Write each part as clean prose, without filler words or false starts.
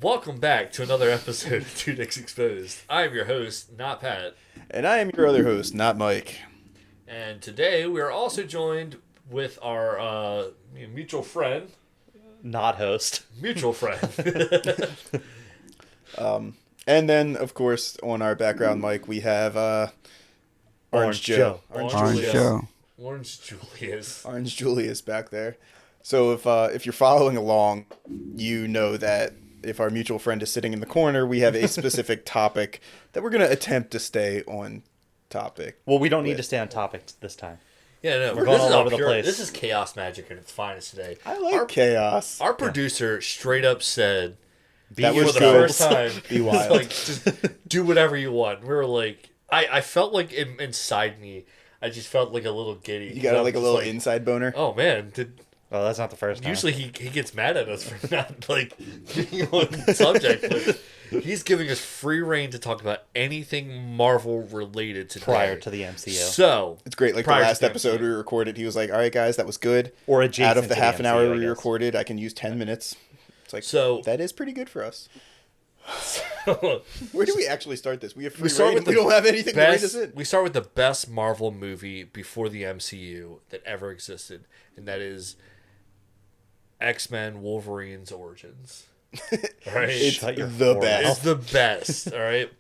Welcome back to another episode of Two Dicks Exposed. I am your host, not Pat. And I am your other host, not Mike. And today we are also joined with our mutual friend. Not host. Mutual friend. And then, of course, on our background mic, we have Orange Joe. Orange Julius. Orange Julius back there. So if you're following along, you know that if our mutual friend is sitting in the corner, we have a specific topic that we're going to attempt to stay on topic. Well, we don't need to stay on topic this time. Yeah, no, We're going all over the place. This is chaos magic at its finest today. I like chaos. Our producer straight up said, That was for the good. first time, Be wild. like, just do whatever you want. We were like, I felt like inside me, I just felt like a little giddy. You got like a little inside boner? Oh man, Oh, that's not the first time. usually he gets mad at us for not like being on subject. But he's giving us free reign to talk about anything Marvel related today. prior to the MCU. So It's great. Like the prior to last the episode MCU. we recorded, he was like, all right, guys, that was good. Or adjacent Out of the to half an MCU, hour I we guess. recorded, I can use 10 minutes. It's like, So- that is pretty good for us. Where do we actually start this? We have free start reign with and we the don't have anything to read us best. in. We start with the best Marvel movie before the MCU that ever existed, and that is X-Men: Wolverine's Origins. All right, It's Shut your the whore best. it's the best. All right,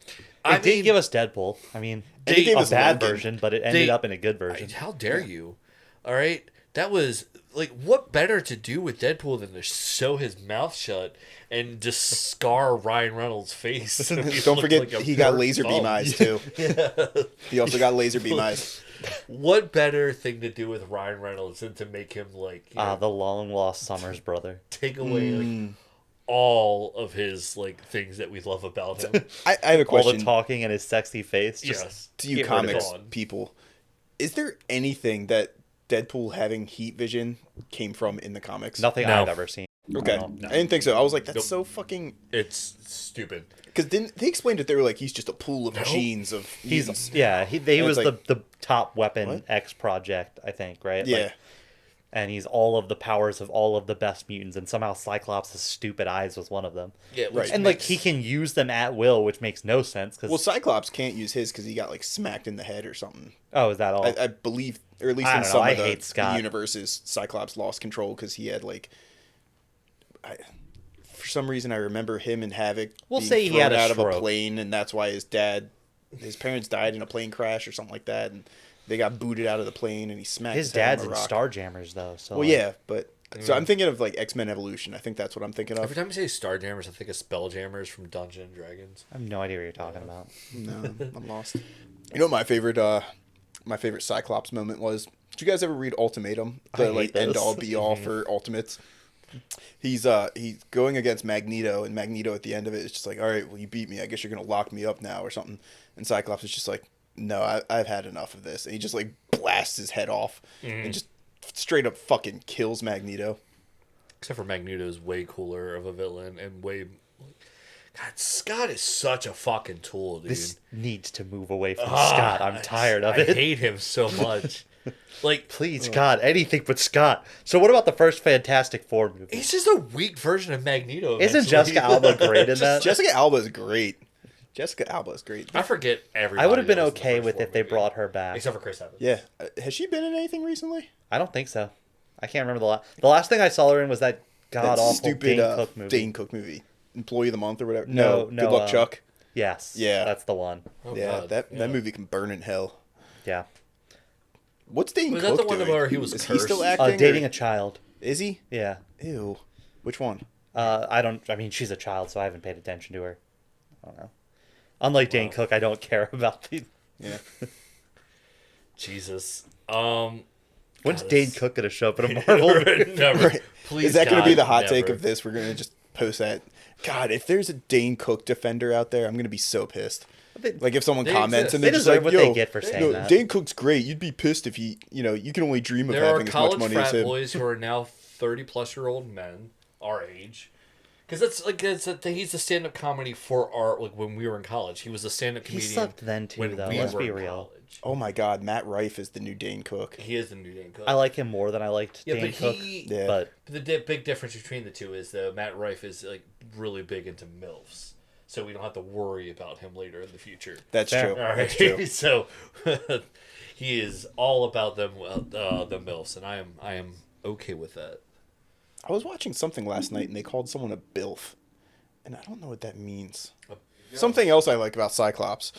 It did give us Deadpool. I mean, And it gave a us bad Logan. version, but it ended They- up in a good version. how dare you? All right, that was like, what better to do with Deadpool than to sew his mouth shut and just scar Ryan Reynolds' face? And he Don't looked forget, like a he got burnt laser beam thumb. eyes, too. He also got laser beam eyes. What better thing to do with Ryan Reynolds than to make him like The long lost Summers brother. take away like all of his like things that we love about him? I have a All question the talking and his sexy face. Just Yes. to you get rid of comics it. people. Is there anything that Deadpool having heat vision came from in the comics? nothing No. I've ever seen. Okay. No. I didn't think so. I was like, that's Nope. so fucking... It's stupid. Because didn't they explained it? They were like, he's just a pool of genes of mutants. He was it's like- the top weapon What? X project, I think, right? Yeah. Like, and he's all of the powers of all of the best mutants, and somehow Cyclops' stupid eyes was one of them. Yeah, Right. And like he can use them at will, which makes no sense. Cause Well, Cyclops can't use his because he got like smacked in the head or something. oh, is that all? I believe, or at least I in don't some know. of I hate the Scott. universes, Cyclops lost control because he had like... for some reason, I remember him and Havoc We'll being say he thrown had a out of a stroke. plane, and that's why his parents died in a plane crash or something like that, and they got booted out of the plane, and he smacked His his head dad's on in a rock. Starjammers though. So Well, yeah, but so I'm thinking of like X-Men Evolution. I think that's what I'm thinking of. Every time you say Starjammers, I think of Spelljammers from Dungeons and Dragons. I have no idea what you're talking about. No, I'm lost. You know what my favorite Cyclops moment was? Did you guys ever read Ultimatum? I The hate like those. end all be all for Ultimates. He's going against Magneto, and Magneto at the end of it is just like, all right, well, you beat me. I guess you're gonna lock me up now or something. And Cyclops is just like, no, I've had enough of this. And he just like blasts his head off and just straight up fucking kills Magneto. Except for Magneto's way cooler of a villain and way. God, Scott is such a fucking tool, dude. This needs to move away from Scott. I'm tired of I it. hate him so much. Like, Please, God, anything but Scott. So what about the first Fantastic Four movie? he's just a weak version of Magneto. Isn't eventually. Jessica Alba great in that? Jessica Alba is great. Jessica Alba is great. I forget everybody. I would have been that was in the okay first with four if they movies. brought her back. Except for Chris Evans. Yeah, has she been in anything recently? I don't think so. I can't remember the last thing I saw her in was that god That awful stupid Dane Cook movie. Dane Cook movie, Employee of the Month or whatever. No, Good Luck, Chuck. Yes. Yeah. That's the one. Oh, Yeah, God. that Yeah. movie can burn in hell. Yeah. What's Dane Was Cook that the one doing? where he was Is he still cursed? acting? Dating or- a child. Is he? Yeah. Ew. Which one? I mean, she's a child, so I haven't paid attention to her. I don't know. Unlike Dane Cook, I don't care about the... Yeah. Jesus. When's God, Dane it's- Cook going to show up in a Marvel movie? Never. Right. Please, Is that going to be God, the hot take never. of this? We're going to just post that. God, if there's a Dane Cook defender out there, I'm going to be so pissed. Like if someone They comments exist. and They they're just deserve like, what they "Yo, get for saying no, that." Dane Cook's great. You'd be pissed if he, you can only dream of There are having as much college money as frat him." boys who are now 30-plus-year-old men, our age. Because that's like he's a stand-up comedy for our like when we were in college. He was a stand-up He comedian. sucked then too, when though. we Let's were be in real. college. Oh my God, Matt Rife is the new Dane Cook. He is the new Dane Cook. I like him more than I liked Yeah, Dane but Cook. Yeah. But the big difference between the two is though Matt Rife is like really big into milfs, so we don't have to worry about him later in the future. That's Fair. true. All That's right, true. so he is all about them the milfs, and I am okay with that. I was watching something last night and they called someone a bilf, and I don't know what that means. Something else I like about Cyclops.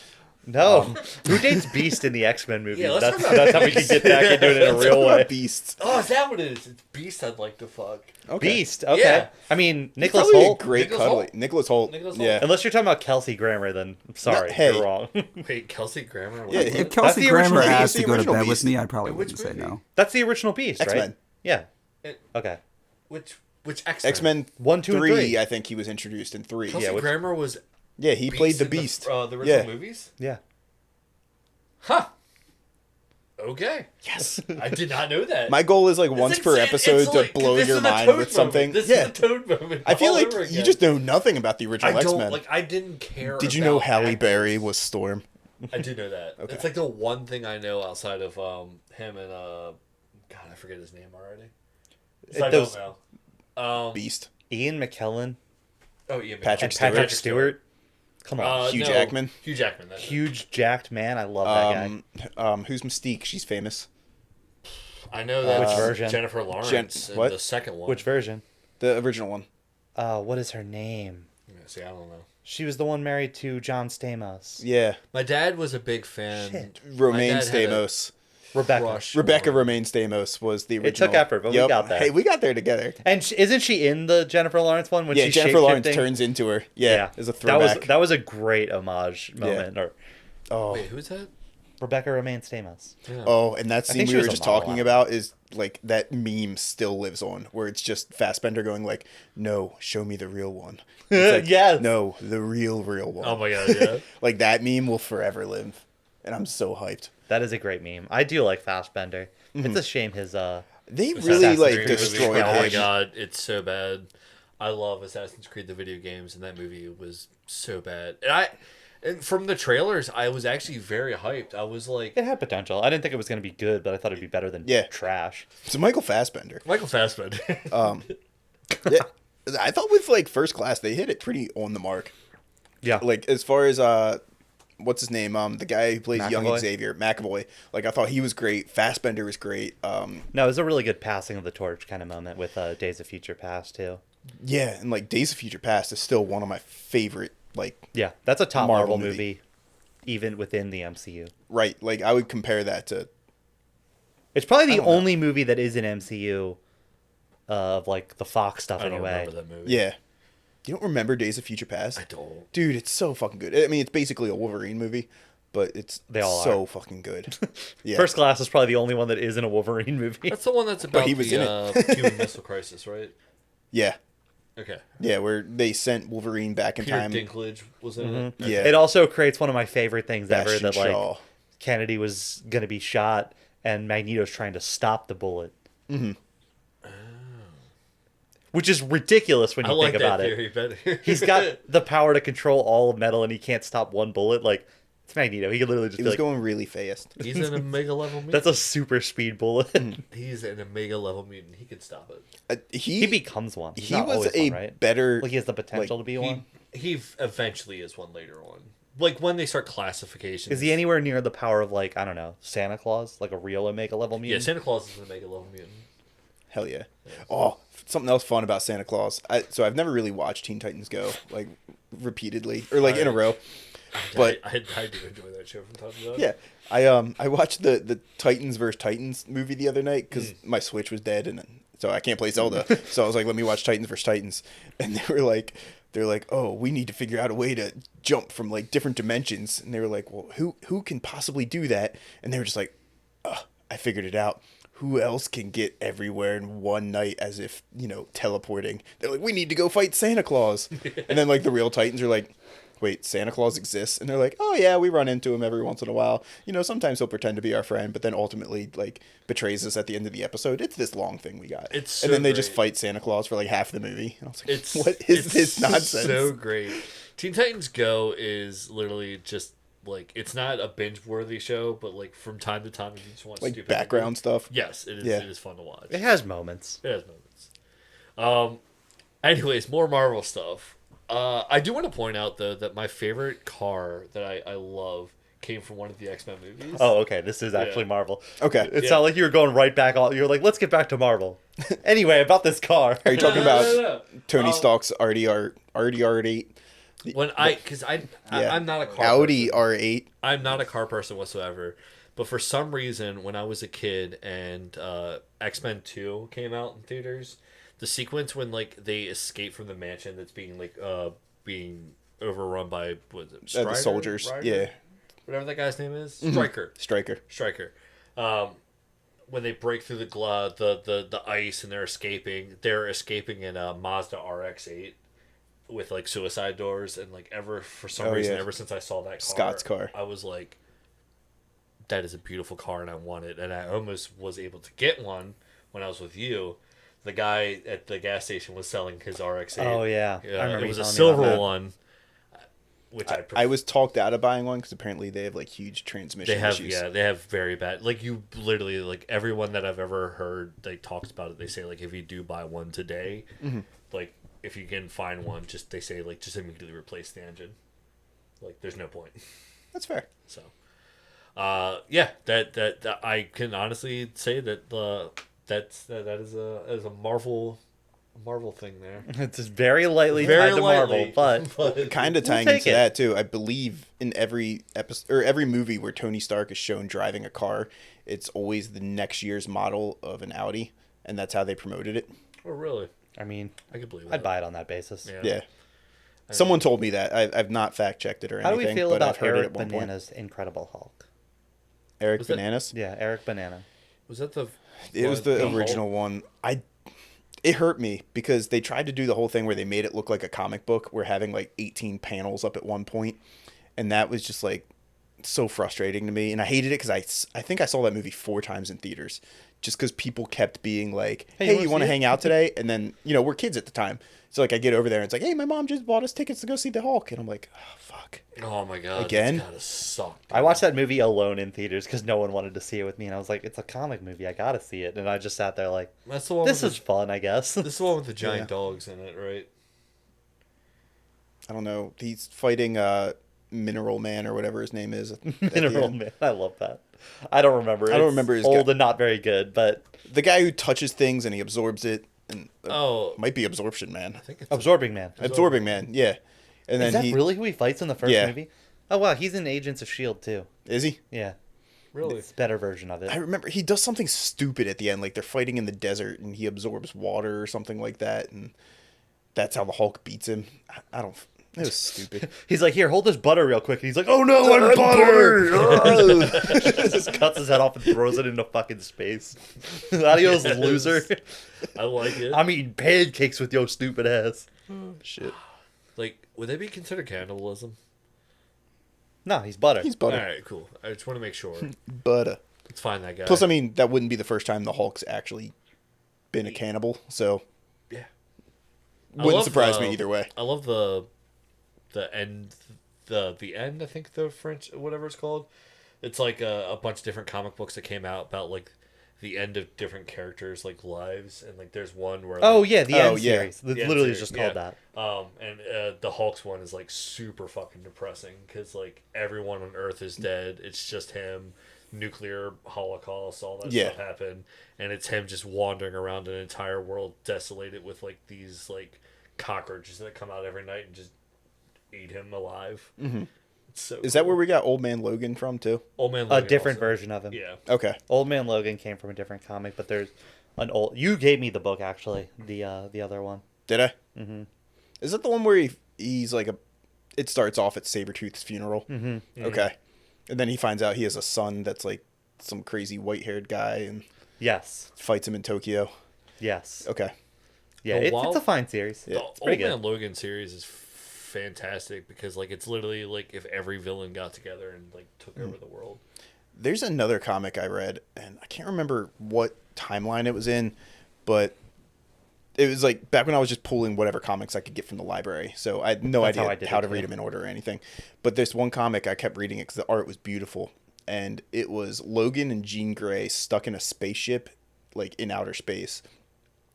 no, who dates Beast in the X-Men movies? Yeah, let's that's talk about that's how we can get back into it in a Let's real talk about way. Beasts. Oh, is that what it is? It's Beast I'd like to fuck. Okay. Beast, okay. Yeah. I mean, He's Nicholas probably Holt. a great Nicholas cuddly. Holt? Nicholas Holt. Nicholas Holt? Yeah. Unless you're talking about Kelsey Grammer, then I'm sorry, hey. you're wrong. Wait, Kelsey Grammer? Yeah, What? he- If Kelsey the Grammer original- asked he's to the go to original bed Beast. with me, I probably Which wouldn't say movie? no. That's the original Beast, right? X-Men. Yeah. It- Okay. Which X-Men? X-Men 1, 2, and 3, 3. I think he was introduced in 3. Kelsey Yeah, which- Grammer was Yeah, he Beast played the in Beast. The original Yeah. movies? Yeah. Huh. Okay. Yes. I did not know that. My goal is like once per It's episode to like- blow this your is the mind Toad with something. Moment. This Yeah. is the Toad moment. I feel all like over you again. just know nothing about the original I don't X-Men. like. I didn't care. Did you know about Halle actors. Berry was Storm? I do know that. Okay. It's like the one thing I know outside of him and God, I forget his name already. So I Those- don't know. Beast. Ian McKellen Oh yeah, Patrick and Patrick Stewart. Come on. Hugh Jackman? Hugh Jackman. That's it. Huge jacked man. I love that guy. Who's Mystique? She's famous. I know that Which version? Jennifer Lawrence in what? the second one. Which version? The original one. What is her name? Yeah, see, I don't know. She was the one married to John Stamos. Yeah. My dad was a big fan. Shit. Romaine My dad had a Stamos. Rebecca. crush Rebecca on- Romaine Stamos was the original. took effort, but we got there. Hey, we got there together. And isn't she in the Jennifer Lawrence one when Yeah, she's Jennifer Lawrence shape-shifting? turns into her. Yeah, as a that throwback. was a great homage moment. Or Oh, Wait, who's that? Rebecca Romaine Stamos. Yeah. oh, and that I scene think she we was were a just model talking after. about is like that meme still lives on, where it's just Fassbender going like, "No, show me the real one." It's like, Yes. No, the real one. Oh my god, yeah. Like that meme will forever live, and I'm so hyped. That is a great meme. I do like Fassbender. It's a shame his They Assassin's really like Creed movie. destroyed Oh my him. god, it's so bad. I love Assassin's Creed the video games, and that movie was so bad. And from the trailers, I was actually very hyped. I was like, it had potential. I didn't think it was going to be good, but I thought it'd be better than Yeah. trash. So Michael Fassbender. Michael Fassbender. Yeah, I thought with like First Class they hit it pretty on the mark. Yeah. Like as far as what's his name? The guy who plays young McAvoy? Xavier, McAvoy. Like I thought he was great. Fassbender was great. No, it was a really good passing of the torch kind of moment with Days of Future Past too. Yeah, and like Days of Future Past is still one of my favorite. Like Yeah, that's a top Marvel Marvel movie. movie, even within the MCU. right, like I would compare that to. It's probably the don't know. only movie that is in MCU of like the Fox stuff I don't anyway. remember that movie. Yeah, you don't remember Days of Future Past? I don't. Dude, it's so fucking good. I mean, it's basically a Wolverine movie, but it's They all so are. fucking good. Yeah. First Class is probably the only one that isn't a Wolverine movie. That's the one that's about he was in the Cuban Missile Crisis, right? Yeah, Okay. yeah, where they sent Wolverine back in Peter time. Dinklage was in it. Yeah. It also creates one of my favorite things ever Bastion that like Shaw. Kennedy was gonna be shot and Magneto's trying to stop the bullet. Mm-hmm. Which is ridiculous when I you like think that about it. theory better. He's got the power to control all of metal and he can't stop one bullet. Like it's Magneto. He could literally just It be was like, going really fast. He's an Omega level mutant. that's a super speed bullet. He's an Omega level mutant. He could stop it. He becomes one. He's He not was always a one, right? better. Like he has the potential to be one. He eventually is one later on. Like when they start classifications. Is he anywhere near the power of like, I don't know, Santa Claus? Like a real Omega level Yeah, mutant? Santa Claus is an Omega level mutant. Hell yeah. Oh, something else fun about Santa Claus. So I've never really watched Teen Titans Go like repeatedly or like in a row. But I do enjoy that show from time to time. yeah, I watched the Titans versus Titans movie the other night because my Switch was dead and so I can't play Zelda. So I was like, let me watch Titans versus Titans, and they're like, oh, we need to figure out a way to jump from like different dimensions, and they were like, well, who can possibly do that? And they were just like, I figured it out. Who else can get everywhere in one night as if, teleporting? They're like, we need to go fight Santa Claus. And then like the real Titans are like, wait, Santa Claus exists? And they're like, oh yeah, we run into him every once in a while. Sometimes he'll pretend to be our friend, but then ultimately like betrays us at the end of the episode. It's this long thing we got. It's and so then they just great. fight Santa Claus for like half the movie. And I was like, It's what is it's this nonsense? So great. Teen Titans Go is literally just like, it's not a binge worthy show, but like from time to time, if you just want like stupid background stuff. Yes, it is. Yeah. It is fun to watch. It has moments. It has moments. Anyways, more Marvel stuff. I do want to point out though that my favorite car that I love came from one of the X-Men movies. Oh, okay. This is actually Yeah. Marvel. Okay. It's Yeah. not like you were going right back. You're like, let's get back to Marvel. Anyway, about this car. Are you talking about No. Tony Stark's RD8? When I'm not a car Audi person. R8. I'm not a car person whatsoever. But for some reason, when I was a kid and X-Men 2 came out in theaters, the sequence when like they escape from the mansion that's being overrun by, what is it, The Strider? soldiers. Ryder? Yeah. Whatever that guy's name is. Mm-hmm. Striker. Striker. When they break through the ice and they're escaping in a Mazda RX-8 with like suicide doors, and like for some reason, yeah. ever since I saw that car, Scott's car. I was like, that is a beautiful car and I want it. And I almost was able to get one when I was with you. The guy at the gas station was selling his RX-8. Oh, yeah. I remember It was you a telling me about silver that. one, which I was talked out of buying one because apparently they have like huge transmission issues. they have very bad, like, you literally, like, everyone that I've ever heard they talks about it, they say like if you do buy one today, like if you can find one, they say like just immediately replace the engine, like there's no point. That's fair. So that I can honestly say that that is a Marvel thing there. It's just very lightly Very tied to lightly, Marvel, but Kind of tying take into it. that too. I believe in every episode or every movie where Tony Stark is shown driving a car, it's always the next year's model of an Audi, and that's how they promoted it. Oh really? I mean, I could believe that. I'd buy it on that basis. Yeah. Someone told me that. I've not fact checked it or How do anything, we feel but about I've heard it Eric at one Bananas' Incredible Hulk? point. Eric Was that- Bananas? Yeah, Eric Banana. Was that the? It was the Hulk? original one. It hurt me because they tried to do the whole thing where they made it look like a comic book. We're having like 18 panels up at one point, and that was just like so frustrating to me. And I hated it because I think I saw that movie 4 times in theaters, just because people kept being like, "Hey, you want to hang out today?" And then we're kids at the time, so like I get over there and it's like, "Hey, my mom just bought us tickets to go see the Hulk," and I'm like, "Oh fuck." Oh my god! Again? That's gotta suck. I watched that movie alone in theaters because no one wanted to see it with me, and I was like, "It's a comic movie. I gotta see it." And I just sat there like, That's the one. "This with is fun, I guess." this is the one with the giant Yeah. dogs in it, right? I don't know. He's fighting Mineral Man or whatever his name is. at the Mineral end. Man. I love that. I don't remember. I don't It's remember his old guy. and not very good, but The guy who touches things and he absorbs it, and Oh, might be Absorption Man. I think it's Absorbing Man. Absorbing Man, yeah. And Is then that really who he fights in the first Yeah. movie? Oh wow, he's in Agents of Shield too. is he? Yeah, really. it's a better version of it. I remember he does something stupid at the end, like they're fighting in the desert and he absorbs water or something like that, and that's how the Hulk beats him. I don't. It was stupid. He's like, "Here, hold this butter real quick." And he's like, "Oh no, I'm butter!" Just cuts his head off and throws it into fucking space. Adios, Yes. loser. I like it. I'm eating pancakes with your stupid ass. Shit. Like, would they be considered cannibalism? No, he's butter. He's All butter. right, cool. I just want to make sure. Butter. Let's find that guy. Plus, I mean, that wouldn't be the first time the Hulk's actually been a cannibal, so yeah, I wouldn't love surprise me either way. I love the end. The end. I think the French, whatever it's called. It's like a bunch of different comic books that came out about like the end of different characters' like lives, and like there's one where Oh like, yeah, the Oh, end yeah. series. It's the end literally series, just called that. And the Hulk's one is like super fucking depressing because like everyone on Earth is dead. It's just him. Nuclear holocaust, all that Yeah. stuff happened, and it's him just wandering around an entire world desolated with like these like cockroaches that come out every night and just eat him alive. Mm-hmm. It's so Is that where we got Old Man Logan from too? Old Man A Logan different also. version of him. Yeah. Okay. Old Man Logan came from a different comic, but there's an old. You gave me the book actually, the other one. Did I? Mm-hmm. Is that the one where he's like a? It starts off at Sabretooth's funeral. Mm-hmm. Okay, and then he finds out he has a son that's like some crazy white-haired guy and Yes. fights him in Tokyo. Yes. Okay. Yeah, The it's Wild- a fine series. The It's pretty Old Man good. Logan series is fantastic because like it's literally like if every villain got together and like took over the world. There's another comic I read, and I can't remember what timeline it was in, but it was like back when I was just pulling whatever comics I could get from the library. So I had no That's how I idea did how it to too. read them in order or anything. But this one comic, I kept reading it because the art was beautiful. And it was Logan and Jean Grey stuck in a spaceship, like in outer space.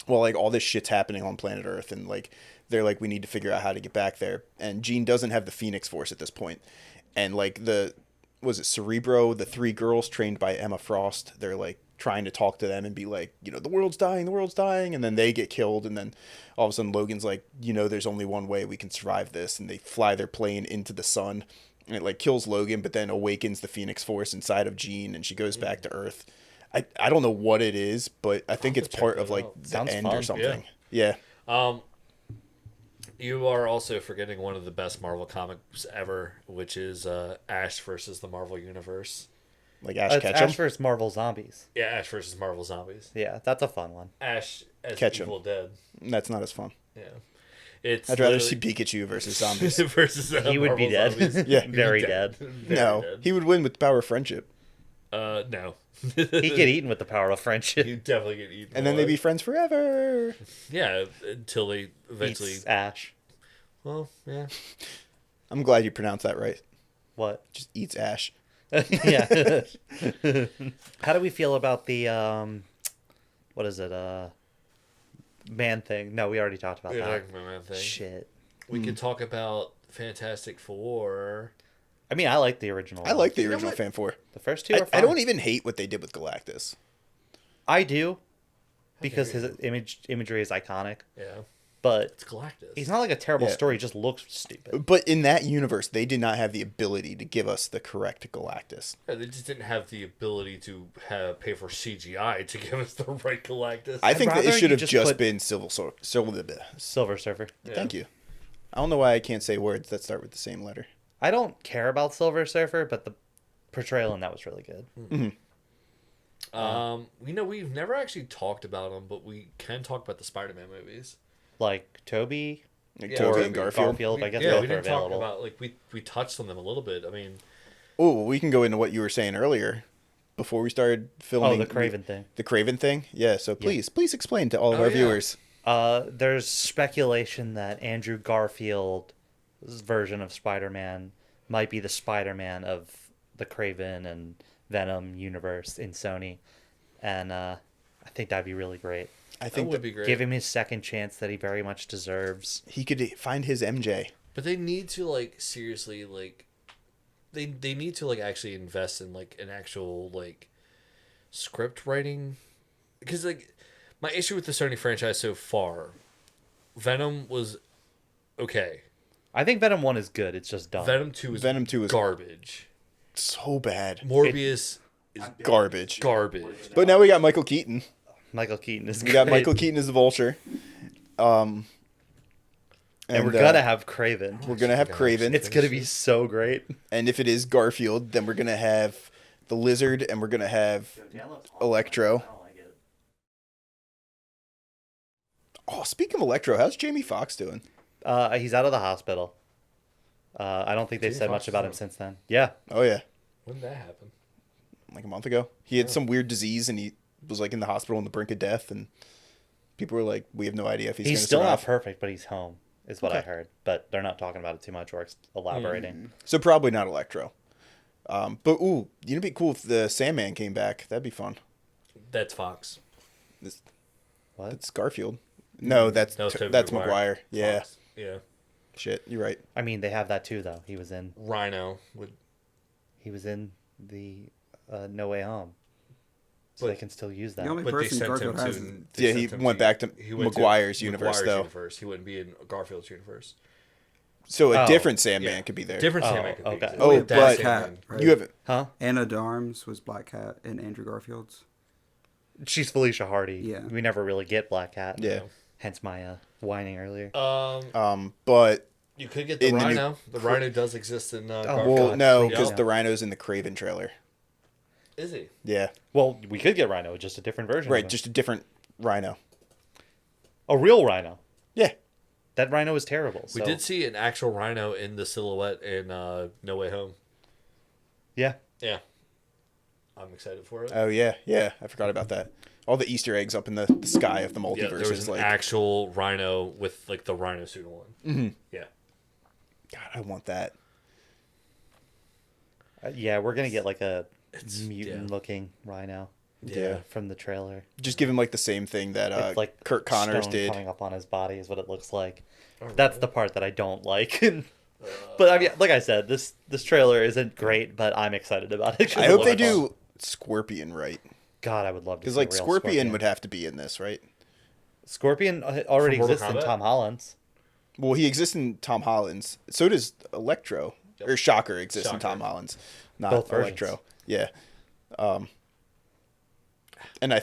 Well, like all this shit's happening on planet Earth. And like they're like, we need to figure out how to get back there. And Jean doesn't have the Phoenix Force at this point. And like was it Cerebro, the three girls trained by Emma Frost, they're like trying to talk to them and be like, the world's dying, and then they get killed, and then all of a sudden Logan's like, there's only one way we can survive this, and they fly their plane into the sun, and it like kills Logan, but then awakens the Phoenix Force inside of Jean, and she goes back to Earth. I don't know what it is, but I think I'll it's have to part check of that like out. the Sounds end fun. or something. Yeah. You are also forgetting one of the best Marvel comics ever, which is Ash versus the Marvel Universe. Like Ash It's Ketchum. Ash vs. Marvel Zombies. Yeah, Ash versus Marvel Zombies. Yeah, that's a fun one. Ash as Ketchum. Evil Dead. That's not as fun. Yeah, it's. I'd rather literally- see Pikachu versus zombies. versus He would be Marvel dead. Zombies. Yeah. He'd be Very dead. Very No, dead. he would win with the power of friendship, No. He'd get eaten with the power of friendship. He'd definitely get eaten. and then they'd be alive. friends forever. Yeah, until they eventually. Eats Ash. Well, yeah. I'm glad you pronounced that right. What? Just eats Ash. Yeah. How do we feel about the what is it? Man thing? No, we already talked about Yeah, that. talking about Man Thing. Shit. We could talk about Fantastic Four. I mean, I like the original. I like the know original what? Fan 4. the first two. I, Are fine. I don't even hate what they did with Galactus. I do, because dare his imagery is iconic. Yeah. But It's Galactus. he's not like a terrible Yeah. story. He just looks stupid. But in that universe, they did not have the ability to give us the correct Galactus. Yeah, they just didn't have the ability to pay for CGI to give us the right Galactus. I think that it rather should you have just just put- been Silver Silver Surfer. Yeah. Thank you. I don't know why I can't say words that start with the same letter. I don't care about Silver Surfer, but the portrayal in that was really good. We've never actually talked about them, but we can talk about the Spider-Man movies. Like Toby, Like Yeah, Tobey or and Garfield. I guess yeah, both we are didn't talk available. about like we touched on them a little bit. I mean, Oh, we can go into what you were saying earlier before we started filming. Oh, the Craven thing. The Craven thing? Yeah, so please explain to all of Oh, our yeah. viewers. There's speculation that Andrew Garfield's version of Spider-Man might be the Spider-Man of the Craven and Venom universe in Sony, and I think that'd be really great. I that think would that be great. Give him his second chance that he very much deserves. he could find his MJ. But they need to like seriously like they need to like actually invest in like an actual like script writing, because like my issue with the Sony franchise so far, Venom was okay. I think Venom 1 is good. It's just dumb. Venom 2 is Venom 2 is garbage. so bad. Morbius is Garbage. garbage. But now we got Michael Keaton. Michael Keaton is We great. got Michael Keaton as the Vulture. and we're gonna have Craven. we're gonna have Craven. It's gonna be so great. And if it is Garfield, then we're gonna have the Lizard, and we're gonna have Electro. Oh, speaking of Electro, how's Jamie Foxx doing? He's out of the hospital. I don't think they've Jamie said Foxx much about is him out. since then. Yeah. Oh yeah, When did that happen? like a month ago. He had some weird disease, and he was like in the hospital on the brink of death, and people were like, "We have no idea if he's He's gonna still not survive." perfect, but he's home, is what I Okay. heard. But they're not talking about it too much or elaborating. So probably not Electro. But ooh, it'd be cool if the Sandman came back. That'd be fun. That's Fox. What? That's Garfield. No, that's That was Tobey that's Maguire. McGuire. Yeah, Fox. Yeah. shit, you're right. I mean, they have that too, though. He was in Rhino would. the No Way Home, so But- they can still use that. The only But they person sent him Garfield to. hasn't. they Yeah, sent he him went back to he went Maguire's universe, though. universe. He wouldn't be in Garfield's universe. So a Oh, different Sandman yeah. could be there. Different Oh, Sandman could be. okay. existing. Oh, That but Sandman. Right. You haven't. Huh? Anna de Armas was Black Cat in Andrew Garfield's. She's Felicia Hardy. Yeah. We never really get Black Cat. Yeah. Hence my whining earlier. But You could get the In the new- Rhino. The Rhino does exist in. Oh, Garfield. well, God, no, please because don't. the Rhino's in the Craven trailer. Is he? Yeah, Well, we could get Rhino, just a different version. right. of him. Just a different Rhino. a real Rhino. Yeah, That Rhino was terrible. We so- did see an actual Rhino in the silhouette in No Way Home. Yeah. Yeah. I'm excited for it. Oh yeah, yeah. I forgot about that. All the Easter eggs up in the sky of the Yeah, multiverse there was is an like, actual Rhino with like the Rhino suit on. mm-hmm. Yeah. God, I want that. Yeah, we're gonna get like a It's- mutant-looking Rhino Yeah. from the trailer. Just give him like the same thing that It's like Kurt Connors stone did. coming up on his body is what it looks like. Alright. That's the part that I don't like. But I mean, like I said, this trailer isn't great, but I'm excited about it. 'cause I it hope they looks fun. do Scorpion right, God, I would love to. because see a like real Scorpion would have to be in this, right? Scorpion already From Mortal exists in Kombat? Tom Holland's. Well, he exists in Tom Holland's. So does Electro. Yep. Or Shocker exists in Shocker. Tom Holland's. Not Both versions. Electro. Yeah. And I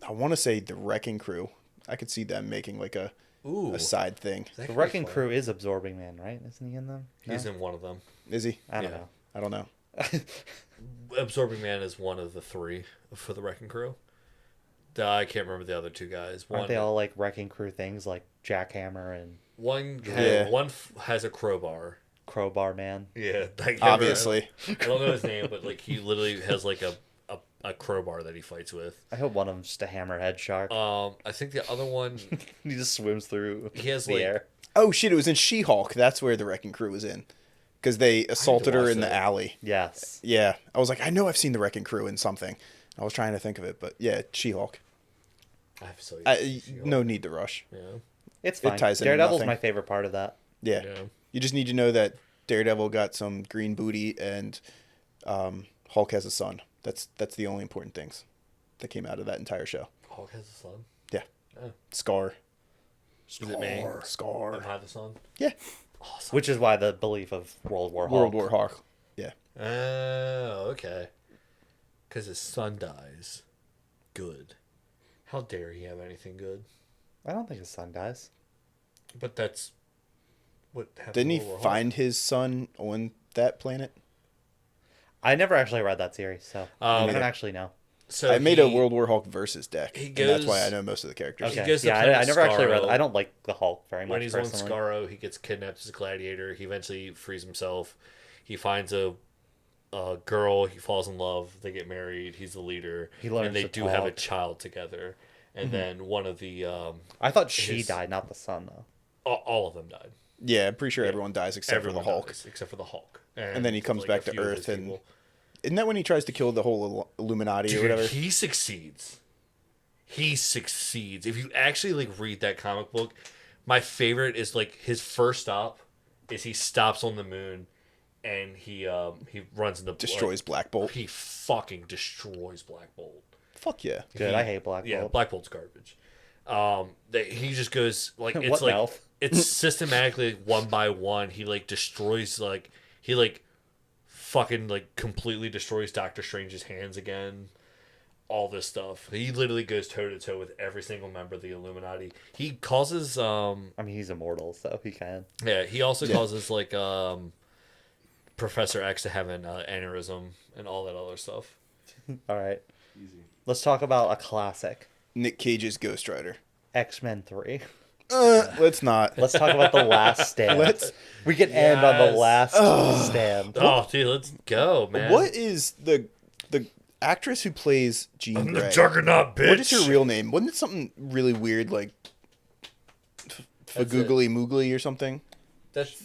want to say the Wrecking Crew. I could see them making like a Ooh. side thing. That The could be Wrecking fun. Crew is Absorbing Man, right? Isn't he in them? He's No? in one of them. Is he? I don't yeah. know. I don't know. Absorbing Man is one of the three for the Wrecking Crew. I can't remember the other two guys. Aren't they all like Wrecking Crew things, like Jackhammer and Yeah. One has a crowbar. Crowbar Man? Yeah, like, Obviously. I don't know his name, but like he literally has like a crowbar that he fights with. I hope one of them's just a hammerhead shark. I think the other one He just swims through he has the like air. Oh shit! It was in She-Hulk. That's where the Wrecking Crew was in, because they assaulted her watch in the that. alley. Yes. Yeah, I was like, I know I've seen the Wrecking Crew in something. I was trying to think of it, but yeah, She-Hulk. I have so No need to rush. yeah. It's It fine. ties into Daredevil's nothing. my favorite part of that. Yeah. Yeah. You just need to know that Daredevil got some green booty and Hulk has a son. That's the only important things that came out of that entire show. Hulk has a son. Yeah. Oh. Scar. Is it me? Scar. I'm had the son. Yeah. Awesome. Which is why the belief of World War Hulk. World War Hulk. Yeah. Oh, okay. Because his son dies. Good. How dare he have anything good? I don't think his son dies. But that's what happened. Didn't he in World War Hulk. find his son on that planet? I never actually read that series, so I don't actually know. So I made a he- World War Hulk versus deck. he and that's why goes- I know most of the characters. Okay. goes to Yeah, planet I never actually read. Skaro. I don't like the Hulk very much When he's personally. on Skaro, he gets kidnapped as a gladiator. He eventually frees himself. He finds a girl. He falls in love. They get married. He's the leader. He learns and they to do have a talk. child together. And Mm-hmm. then one of the I thought she his- died, not the son, though. all of them died. Yeah, I'm pretty sure everyone dies except for the Hulk. dies, except for the Hulk. And then he comes like, back a to few of Earth his and people. Isn't that when he tries to kill the whole Illuminati Dude, or whatever? he succeeds. He succeeds. If you actually like read that comic book, my favorite is like his first stop is he stops on the moon and he runs into Destroys Black Bolt. He fucking destroys Black Bolt. Fuck yeah. Good. I hate Black Yeah, Bolt. Black Bolt's garbage. He just goes like it's What like mouth? it's systematically one by one. He like destroys like he like fucking like completely destroys Doctor Strange's hands again. All this stuff. He literally goes toe to toe with every single member of the Illuminati. He causes I mean, he's immortal, so he can. yeah, he also causes like Professor X to have an aneurysm and all that other stuff. All right. Let's talk about a classic, Nick Cage's Ghost Rider. X-Men 3. Let's not. Let's talk about the Last Stand. We can end on the Yes. Last Stand. Oh, dude, let's go, man. What is the actress who plays Jean I'm the Grey? Juggernaut, bitch. What is her real name? Wasn't it something really weird like Fagoogly Moogly or something? That's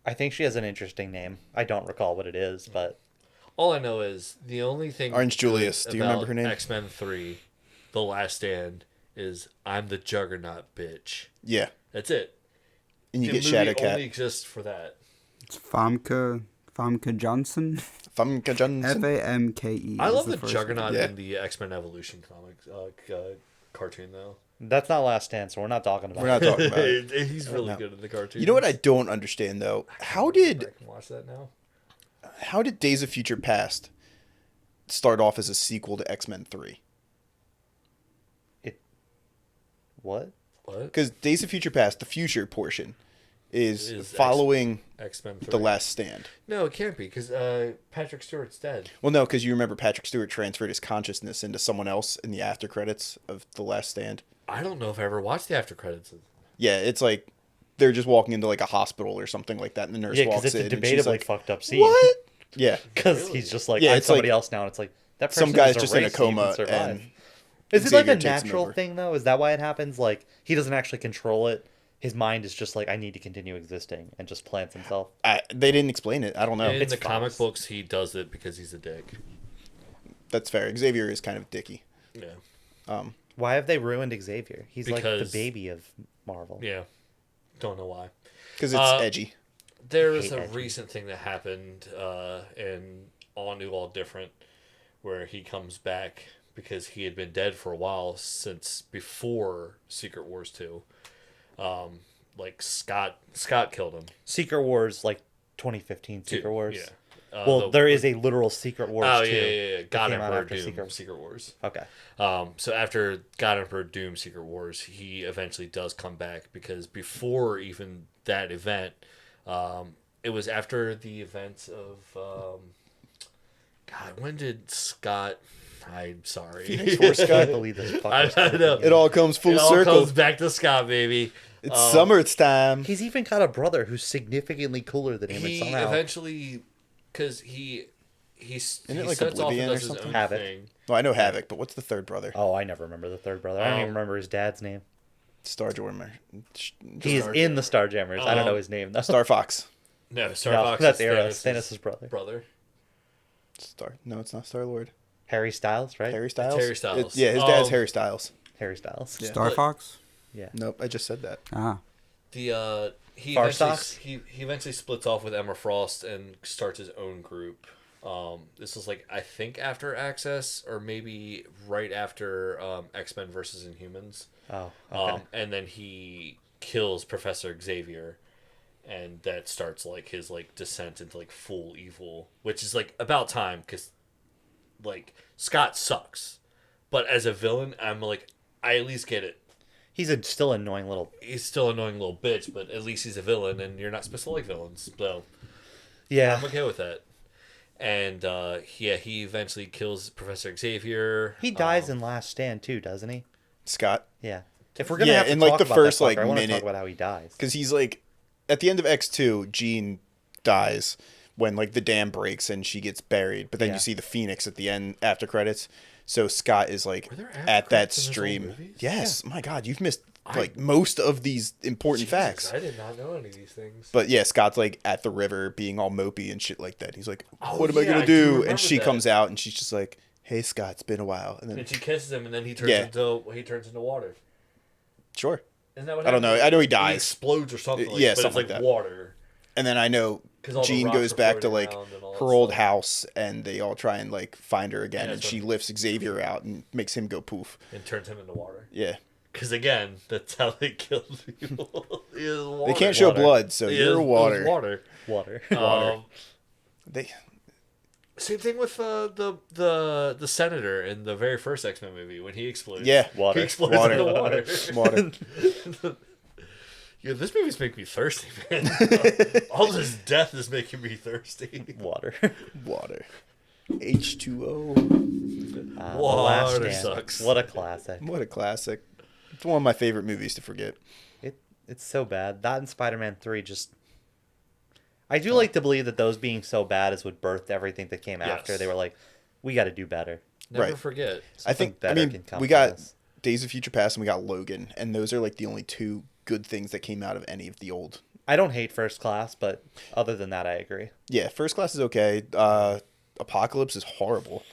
I think she has an interesting name. I don't recall what it is, but all I know is the only thing. Orange Julius. Do you remember about her name? X-Men 3, The Last Stand, is I'm the Juggernaut, bitch. Yeah. That's it. And you The get movie Shadowcat. only exists for that. It's Famke Johnson. Famke Johnson. Famke. I is love the first Juggernaut Yeah. in the X-Men Evolution comics cartoon, though. that's not Last Stand, so we're not talking about We're not it. talking about it. He's really No. good in the cartoon. You know what I don't understand though? I How did can watch that now? Days of Future Past start off as a sequel to X-Men 3? What? What? Because Days of Future Past, the future portion, is Is following X-Men 3. The Last Stand. No, it can't be because Patrick Stewart's dead. Well, no, because you remember Patrick Stewart transferred his consciousness into someone else in the after credits of The Last Stand. I don't know if I ever watched the after credits. Yeah, it's like they're just walking into like a hospital or something like that, and the nurse Yeah, because walks it's a in and she's debatably like, fucked up scene. "What?" Yeah, Because Really? he's just like, Yeah, I'm it's somebody like else now. And it's like, that person some guy's is just in a race, so you can coma, survive. and Is it like a Xavier takes him natural over. thing, though? Is that why it happens? Like, he doesn't actually control it. His mind is just like, I need to continue existing, and just plants himself. they didn't explain it. I don't know. In It's the comic Fox. books, he does it because he's a dick. That's fair. Xavier is kind of dicky. Yeah. Why have they ruined Xavier? He's like the Because- baby of Marvel. Yeah. Don't know why. Because it's edgy. There was Hate a edgy. recent thing that happened in All New, All Different, where he comes back because he had been dead for a while since before Secret Wars 2. Like Scott killed him. Secret Wars, like 2015 Secret Wars. Yeah. Well, there is a literal Secret Wars Oh, too. yeah. God came out Emperor after Doom, Secret- Secret Wars. Okay. So after God Emperor Doom Secret Wars, he eventually does come back because before even that event, it was after the events of God. When did Scott? I'm sorry. Phoenix Force I Scott. can't believe this. I know. It all comes full It all circle. comes back to Scott, baby. It's summertime. He's even got a brother who's significantly cooler than him. He and somehow eventually, because he Isn't it like sets off and Oblivion or does his something? own Havoc. thing. Well, I know Havoc, but what's the third brother? Oh, I never remember the third brother. I don't even Um, remember his dad's name. Starjammer. He's in the Starjammers. I don't know his name though. Star Fox. No, Star No, Fox. that's is Eros, Thanos' Thanos' brother. brother. No, it's not Star Lord. Harry Styles, right? Harry Styles. Harry Styles. Yeah, his dad's Um, Harry Styles. Harry Styles. Yeah. Star But- Fox? Yeah. Nope, I just said that. Ah. The he Far eventually, Socks? he eventually splits off with Emma Frost and starts his own group. This was like I think after Access or maybe right after X-Men versus Inhumans. Oh, okay. And then he kills Professor Xavier, and that starts like his like descent into like full evil, which is like about time because like Scott sucks, but as a villain, I'm like I at least get it. He's a still annoying little. He's still an annoying little bitch, but at least he's a villain, and you're not supposed to like villains, so Yeah. I'm okay with that. And he eventually kills Professor Xavier. He dies in Last Stand too, doesn't he? Scott. Yeah. If we're gonna Yeah, have to in, like, talk the about first, that fucker, like, I want to minute. talk about how he dies. Because he's like, at the end of X2, Jean dies when like the dam breaks and she gets buried. But then Yeah. you see the Phoenix at the end after credits. So Scott is like Were there after at that credits in this whole stream. movie? Yes, my God, you've missed like most of these important Jesus, facts. I did not know any of these things. But yeah, Scott's like at the river being all mopey and shit like that. He's like, Oh, "What am I yeah, gonna I do do?" remember And she that. comes out and she's just like, "Hey, Scott, it's been a while." And then And she kisses him, and then he turns Yeah. into water. sure. Isn't that what I don't happens? know. I know he He dies. explodes or something. Like, Yeah, but something it's like like that. water. And then I know 'Cause all the Jean rocks goes are back to floating like around and all her that old stuff. house, and they all try and like find her again, Yeah, and that's she what- lifts Xavier out and makes him go poof. And turns him into water. Yeah, Because again, that's how they kill people. is water. they can't show Water. blood, so It you're is- water. It was water. Water. Um, They same thing with the senator in the very first X-Men movie when he explodes. yeah, Water. He explodes Water. into water. water. Yeah, this movie's making me thirsty, man. All this death is making me thirsty. Water. Water. H2O. The Last Water Stand. sucks. What a classic. What a classic. It's one of my favorite movies to forget. It's so bad. That and Spider-Man 3 just... I do like to believe that those being so bad is what birthed everything that came after. Yes. They were like, we got to do better. Never Right. forget. I think. I better mean, can come we from got this. Days of Future Past and we got Logan, and those are like the only two good things that came out of any of the old. I don't hate First Class, but other than that, I agree. Yeah, First Class is okay. Apocalypse is horrible.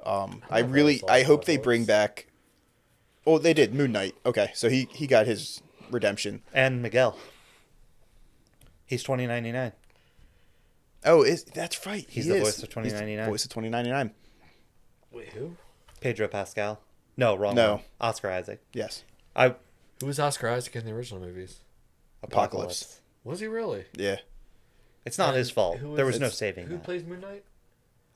I never really, saw I hope they Apocalypse. bring back. Oh, they did Moon Knight. Okay, so he got his redemption. And Miguel. He's 2099. Oh, that's right. He's he the is. voice of He's 2099. the voice of 2099. Wait, who? Pedro Pascal. No, wrong No. one. Oscar Isaac. Yes, Who was Oscar Isaac in the original movies? Apocalypse. Was he really? Yeah, It's not his fault. Who There is- was no it's- saving Who that. plays Moon Knight?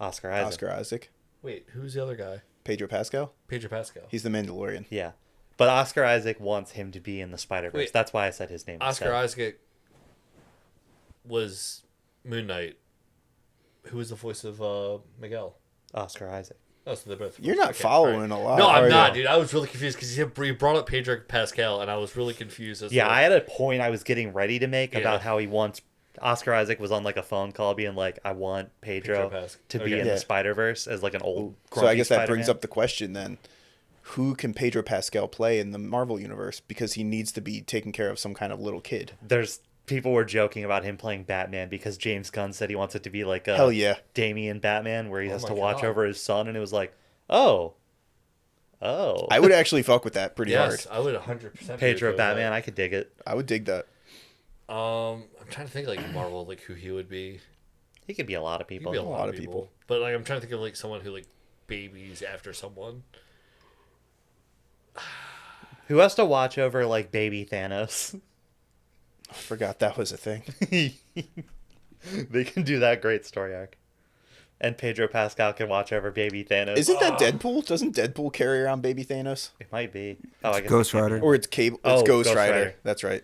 Oscar Isaac. Oscar Isaac, Wait, who's the other guy? Pedro Pascal. Pedro Pascal. He's the Mandalorian. Yeah. But Oscar Isaac wants him to be in the Spider-Verse. Wait. That's why I said his name. Oscar instead. Isaac was Moon Knight. Who was the voice of Miguel? Oscar Isaac. Oh, so they're both. You're not okay, following all a lot. No, I'm are not, you? dude. I was really confused because you brought up Pedro Pascal, and I was really confused. As Yeah, to, I had a point I was getting ready to make Yeah. about how he wants Oscar Isaac was on like a phone call being like, I want Pedro to be in Yeah. the Spider-Verse as like an old So I guess that Spider-Man. brings up the question then. Who can Pedro Pascal play in the Marvel universe? Because he needs to be taking care of some kind of little kid. There's people were joking about him playing Batman because James Gunn said he wants it to be like a Hell yeah. Damian Batman where he Oh has my to watch God. over his son, and it was like, oh. I would actually fuck with that pretty Yes, hard. I would 100%. Pedro Batman, I could dig it. I would dig that. I'm trying to think like Marvel, like who he would be. He could be a lot of He'd people. be a lot of people. But like I'm trying to think of like someone who like babies after someone. Who has to watch over like baby Thanos? I forgot that was a thing. They can do that great story arc. And Pedro Pascal can watch over baby Thanos. Isn't that Deadpool? Doesn't Deadpool carry around baby Thanos? It might be. Oh, I guess Ghost it could be. Rider. Or it's Cable? Oh, It's Ghost Ghost Rider. Rider. That's right.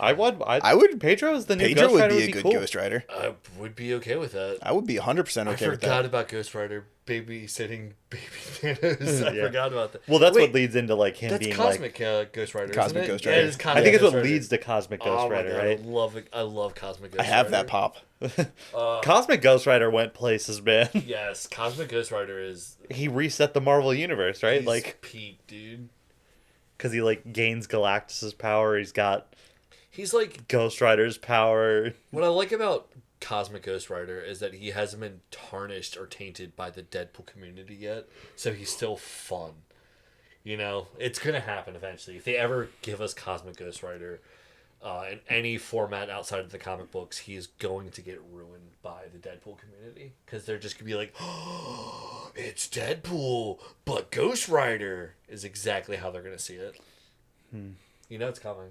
I I would. Pedro is the new Pedro Ghost would Rider. be Would a good cool. Ghost Rider. I would be okay with that. I would be 100% okay I with forgot that. about Ghost Rider babysitting baby Thanos. I Yeah. forgot about that. Well, that's Wait, what leads into like him That's being Cosmic Ghost Rider. Cosmic isn't it? Ghost Yeah, Rider. it is like. Cosmic I think it's Ghost what Rider. leads to Cosmic Ghost Oh my Rider, God, right? I love Cosmic Ghost I have Rider. that pop. Cosmic Ghost Rider went places, man. Yes, Cosmic Ghost Rider is He reset the Marvel universe, right? he's Like, peak, dude. because he like gains Galactus's power. He's got He's like Ghost Rider's power. what I like about Cosmic Ghost Rider is that he hasn't been tarnished or tainted by the Deadpool community yet, so he's still fun. You know, it's gonna happen eventually. If they ever give us Cosmic Ghost Rider in any format outside of the comic books, he is going to get ruined by the Deadpool community because they're just gonna be like, "Oh, it's Deadpool, but Ghost Rider," is exactly how they're gonna see it. You know, it's coming.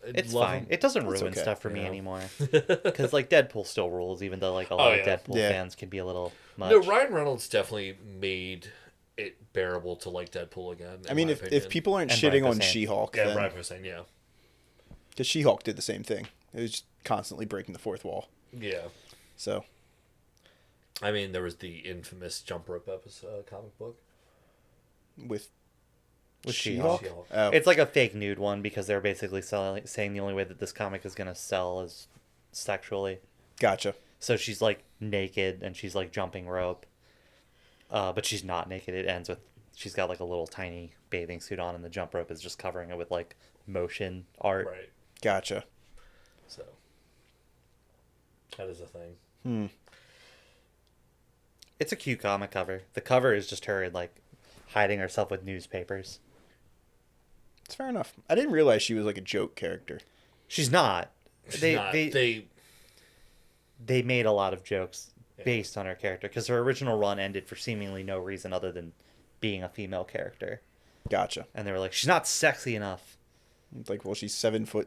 I'd It's love fine. him. It doesn't That's ruin okay, stuff for you me know? anymore. Because like Deadpool still rules, even though like a lot of yeah. Deadpool Yeah. fans can be a little much. No, Ryan Reynolds definitely made it bearable to like Deadpool again. I mean, my if opinion. people aren't And shitting Brian on Posehn. She-Hulk, Yeah, then... Ryan Posehn, yeah. Because She-Hulk did the same thing. It was just constantly breaking the fourth wall. Yeah. So, I mean, there was the infamous jump rope episode comic book. with With She-Hulk? She-Hulk. Oh, It's like a fake nude one because they're basically saying the only way that this comic is gonna sell is sexually. gotcha. So she's like naked and she's like jumping rope, but she's not naked. It ends with she's got like a little tiny bathing suit on, and the jump rope is just covering it with like motion art. Right. Gotcha. So that is a thing. It's a cute comic cover. The cover is just her like hiding herself with newspapers. It's fair enough. I didn't realize she was like a joke character. She's not. She's They not- they made a lot of jokes based on her character because her original run ended for seemingly no reason other than being a female character, Gotcha. and they were like, she's not sexy enough. It's like, well, she's 7'8"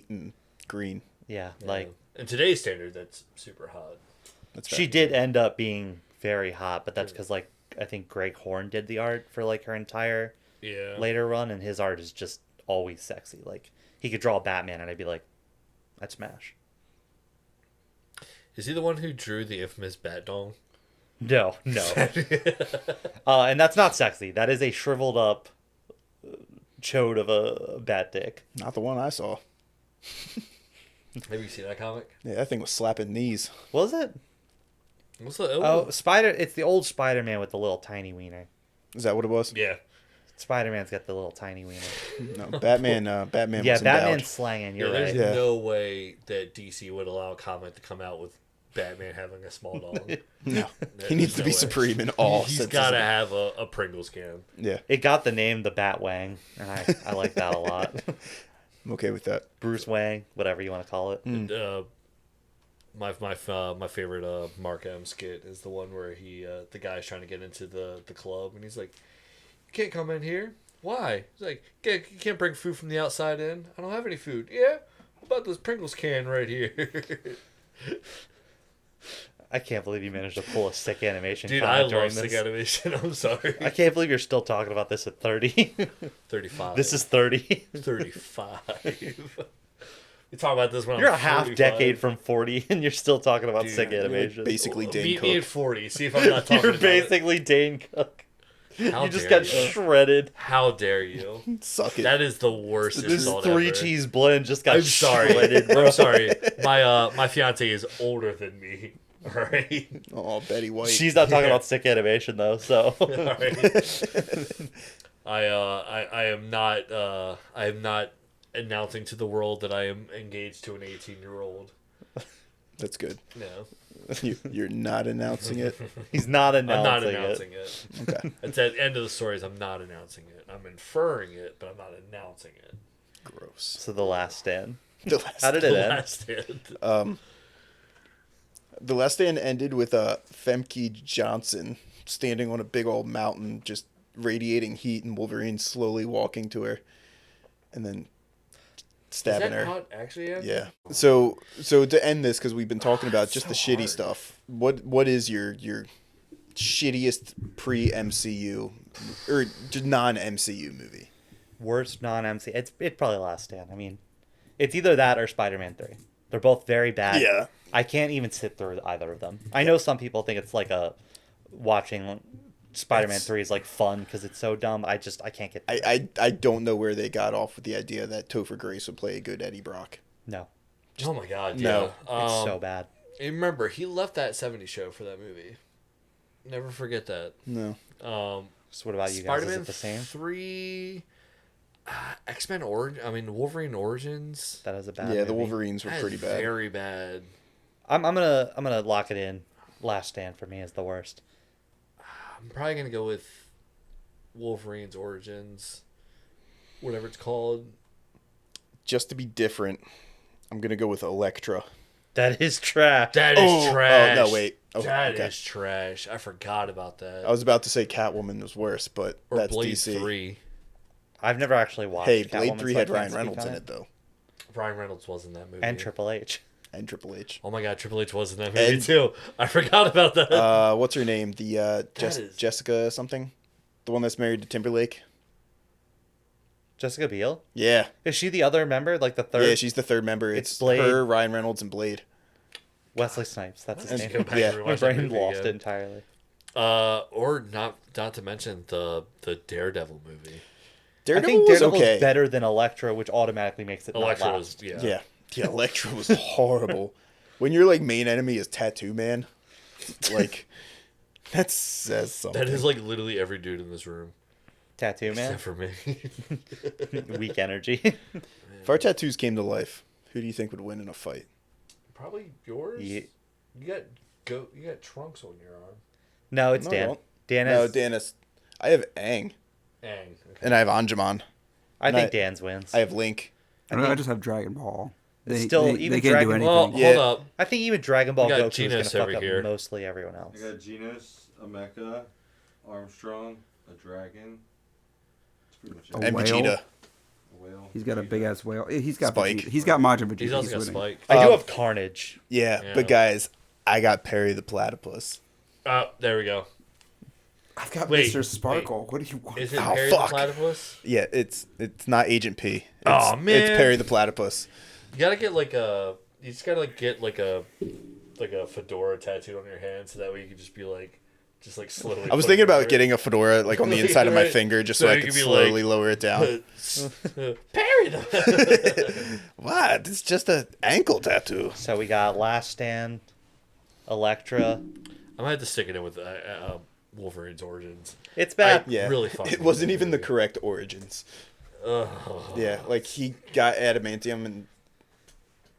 and green. Yeah, yeah. like in today's standard, that's super hot. That's fair. she did end up being very hot, but that's because like I think Greg Horn did the art for like her entire Yeah. later run, and his art is just always sexy. Like he could draw Batman, and I'd be like, I'd smash. Is he the one who drew the infamous Bat Doll? No, and that's not sexy. That is a shriveled up chode of a bat dick. Not the one I saw. Have you seen that comic? Yeah, that thing was slapping knees. Was it? What's the Oh, Spider. It's the old Spider-Man with the little tiny wiener. Is that what it was? yeah. Spider-Man's got the little tiny wiener. No, Batman. Batman. Yeah, was endowed. Batman's slanging. You're There's right. Yeah. no way that DC would allow a comic to come out with Batman having a small dog. No, There's he needs to no be way. supreme in all He's senses. got to of it. have a Pringles can. Yeah, It got the name the Bat Wang, and I like that a lot. I'm okay with that. Bruce Wang, whatever you want to call it. And, my favorite Mark M skit is the one where he the guy's trying to get into the club and he's like, "You can't come in here. Why?" He's like, "You can't bring food from the outside in. I don't have any food." "Yeah, how about this Pringles can right here?" I can't believe you managed to pull a sick animation. Dude, comment I during love sick this. animation. I'm sorry. I can't believe you're still talking about this at 30. 35. This is 30. 35. You talk about this when You're I'm a half 45. decade from 40, and you're still talking about Dude, sick you're animation. Basically, Dane Meet me at Cook. 40. See if I'm not talking You're about basically Dane Cook. How You just dare got you. shredded. How dare you? Suck it. That is the worst This insult three ever. cheese blend just got I'm sorry. shredded, bro. I'm sorry. My fiance is older than me. All right. Oh, Betty White. She's not talking about sick animation though, so All right. I am not announcing to the world that I am engaged to an 18-year-old. That's good. No. You're not announcing it. he's not I'm not announcing announcing it. it. Okay. It's at the end of the story is I'm not announcing it. I'm inferring it, but I'm not announcing it. Gross. So the last stand. The last, How did it The end? last stand. the last stand ended with Femke Johnson standing on a big old mountain, just radiating heat, and Wolverine slowly walking to her, and then Is stabbing that her. how it actually ends? Yeah. So to end this, because we've been talking about just the so shitty hard. stuff. What is your shittiest pre MCU or just non MCU movie? Worst non-MC. It's probably Last Stand. I mean, it's either that or Spider-Man 3. They're both very bad. Yeah. I can't even sit through either of them. I know some people think it's like a watching Spider-Man 3 is like fun because it's so dumb. I can't get through it. I don't know where they got off with the idea that Topher Grace would play a good Eddie Brock. No. Oh my god. No. Yeah. It's so bad. You remember he left that 70s show for that movie. Never forget that. No. So what about you guys? Is Spider-Man it the same? 3, X-Men Wolverine Origins. That is a bad Yeah, the movie. Wolverines were That is pretty bad. Very bad. I'm gonna lock it in. Last Stand for me is the worst. I'm probably gonna go with Wolverine's Origins, whatever it's called. Just to be different, I'm gonna go with Elektra. That is trash. That is trash. Oh no, wait. Oh, That okay. is trash. I forgot about that. I was about to say Catwoman was worse, but or that's Blade DC. 3. I've never actually watched. Hey, Blade Catwoman, 3 so I had can't Ryan speak Reynolds on in it though, Ryan Reynolds was in that movie. and Triple H. and Triple H. Oh my god, Triple H was in that movie And- too. I forgot about that. What's her name? The is- Jessica something, the one that's married to Timberlake. Jessica Biel. Yeah, Is she the other member? Like the third? yeah, she's the third member. It's It's Blade. her, Ryan Reynolds, and Blade. Wesley Snipes. That's his And- name. Go back yeah. and My rewatch that brain movie lost again. it entirely. Or not to mention the Daredevil movie. Daredevil I think was Daredevil's okay. better than Elektra, which automatically makes it Elektra not was last. Yeah, Elektra was horrible. When your like main enemy is Tattoo Man, like that says something. That is like literally every dude in this room. Tattoo Man. Except for me. Weak energy. If our tattoos came to life, who do you think would win in a fight? Probably yours. Yeah. You got trunks on your arm. No, it's No, I Dan. don't. Dan No, has. Dan is. I have Aang, Dang. Okay. and I have Anjuman. I and think I- Dan's wins. I have Link. I just have Dragon Ball. They, Still, they, even they can't do Dragon anything. Well, Yeah. hold up. I think even Dragon Ball We got Goku is going to Genos fuck over up here. mostly everyone else. I got Genos, a Mecha, Armstrong, a dragon. That's pretty much it. A And whale? Vegeta. A whale. He's got a big ass whale. He's got Spike. Vegeta. He's got Majin Vegeta. He's also got winning. Spike. I do Um, have Carnage. Yeah, Yeah. but guys, I got Perry the Platypus. There we go. I've got Wait, Mr. Sparkle. What do you want? Is it Oh, Harry the fuck. Platypus? Yeah, it's not Agent P. It's, Aw, man. It's Perry the Platypus. You gotta get like a. You just gotta get like a fedora tattooed on your hand, so that way you can just be like, just like slowly. I was put thinking it about over getting a fedora like on the inside of my Right. finger, just So so I you could could be slowly like- lower it down. Perry the. What? It's just an ankle tattoo. So we got Last Stand, Elektra. I'm gonna have to stick it in with Wolverine's Origins. It's bad. Yeah, Really fucking it wasn't good even the movie. correct origins. Ugh. Yeah, like he got adamantium and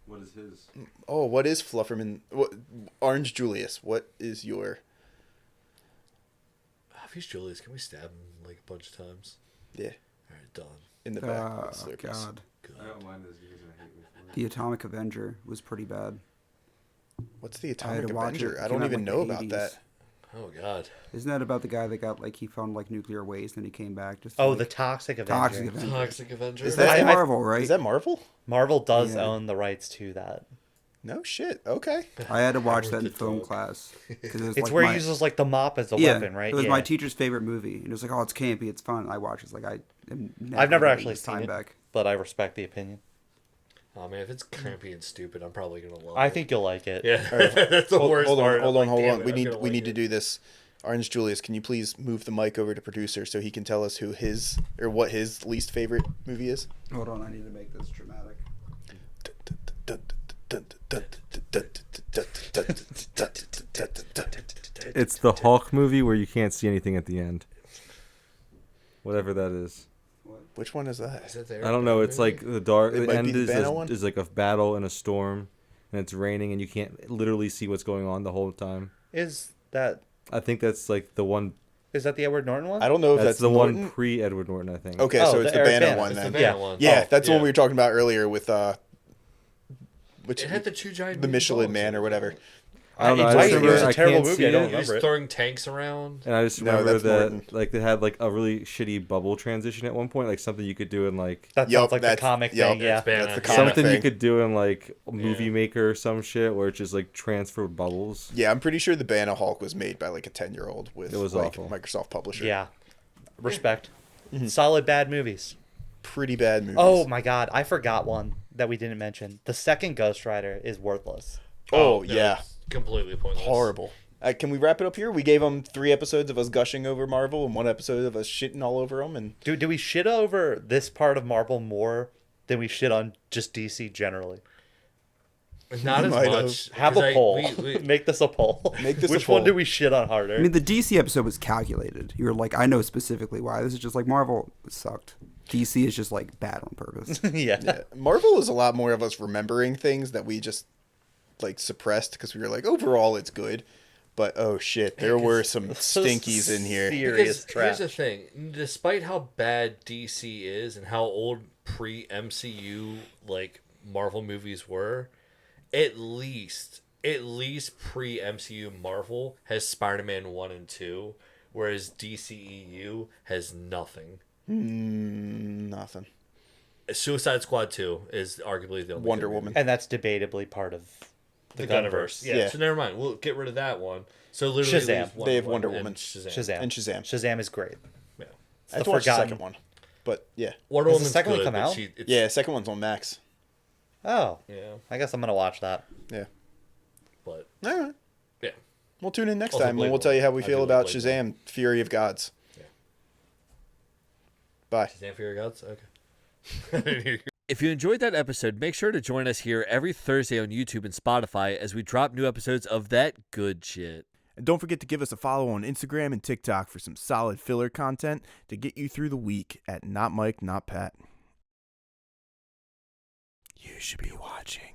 What is his? oh, what is Flufferman? What Orange Julius? What is your? If he's Julius, can we stab him like a bunch of times? Yeah, All right, done. in the back. Oh, with Slurpees. God. Good. I don't mind this because I hate me for it. The Atomic Avenger was pretty bad. What's the I had Atomic to watch Avenger? it. I It don't came out even in, know like, the about 80s. that. Oh God. Isn't that about the guy that got like he found like nuclear waste and he came back? Just Oh, like, the Toxic Avenger. Toxic Avenger. Toxic Avenger. Is That's that- Marvel, right? Is that Marvel? Marvel does Yeah. own the rights to that. No shit. Okay. I had to watch that Howard in the film Dog. class because it was It's like where my, he uses like the mop as a yeah, weapon, right? It was yeah. my teacher's favorite movie, and it was like, oh, it's campy, it's fun. I watched it. It's like I've I've never getting actually this seen time it, back. but I respect the opinion. Oh man, if it's crampy and stupid, I'm probably gonna love it. I think you'll like it. Yeah, All right. that's the worst Hold on, part. hold I'm on, like, hold damn on. it, We I'm need gonna we like need to it. do this. Orange Julius, can you please move the mic over to producer so he can tell us who his or what his least favorite movie is? Hold on, I need to make this dramatic. It's the Hulk movie where you can't see anything at the end. Whatever that is. Which one is that? Is it there? I don't know. It's like the dark. It The might end be the is Banner one? is like a battle in a storm, and it's raining, and you can't literally see what's going on the whole time. Is that I think that's like the one. the Edward Norton one? I don't know if That's that's the Norton. one pre-Edward Norton, I think. Okay, Oh, so it's the the Eric Banner Bana. one It's the then. Banner Yeah. one. Yeah, Oh, that's the one yeah. we were talking about earlier with which It had the two giant the moving Michelin dogs Man in or it. whatever. I don't know. I It just was remember a I terrible can't movie. see I don't it, He was remember it. throwing tanks around. and I just No, remember that's that Norton. like they had like a really shitty bubble transition at one point, like something you could do in like That Yup, sounds like the that's- comic yup, thing. Yeah. It's Banner. That's the Yeah. comic something you thing. could do in like Movie Yeah. Maker or some shit, where it's just like transferred bubbles. Yeah, I'm pretty sure the Banner Hulk was made by like a 10-year-old with It was like awful. Microsoft publisher. Yeah. Respect. Solid bad movies. Pretty bad movies. Oh my god, I forgot one that we didn't mention. The second Ghost Rider is worthless. Oh, no, yeah. it's completely pointless. Horrible. Can we wrap it up here? We gave them 3 episodes of us gushing over Marvel and 1 episode of us shitting all over them. And Do we shit over this part of Marvel more than we shit on just DC generally? Not as Might have. much. Have 'cause a poll. we- Make this a poll. Make this a Which one poll. do we shit on harder? I mean, the DC episode was calculated. You were like, I know specifically why. This is just like Marvel sucked. DC is just like bad on purpose. yeah. yeah, Marvel is a lot more of us remembering things that we just like suppressed because we were like, overall it's good. But oh shit, there were some stinkies in here. Serious Because here's the trash. thing: despite how bad DC is and how old pre-MCU like Marvel movies were, at least pre-MCU Marvel has Spider-Man 1 and 2, whereas DCEU has nothing. Nothing. Suicide Squad 2 is arguably the only Wonder good movie. Woman. And that's debatably part of the Gunverse. Yeah, Yeah. so never mind. We'll get rid of that one. So literally Shazam. leaves They have Wonder and Woman. Shazam. And Shazam. Shazam is great. Yeah. I have the to watch the forgotten- second one. But yeah. Wonder Has the Woman's second one good, come but out? it's, Yeah, second one's on Max. Oh, Yeah, I guess I'm gonna watch that. Yeah. but All right. yeah. We'll tune in next Also time and Blade we'll tell you how we I feel do about like Blade Shazam, Fury of Gods. Yeah. Bye. Shazam for your gods? Okay. If you enjoyed that episode, make sure to join us here every Thursday on YouTube and Spotify as we drop new episodes of that good shit. And don't forget to give us a follow on Instagram and TikTok for some solid filler content to get you through the week at Not Mike, Not Pat. You should be watching.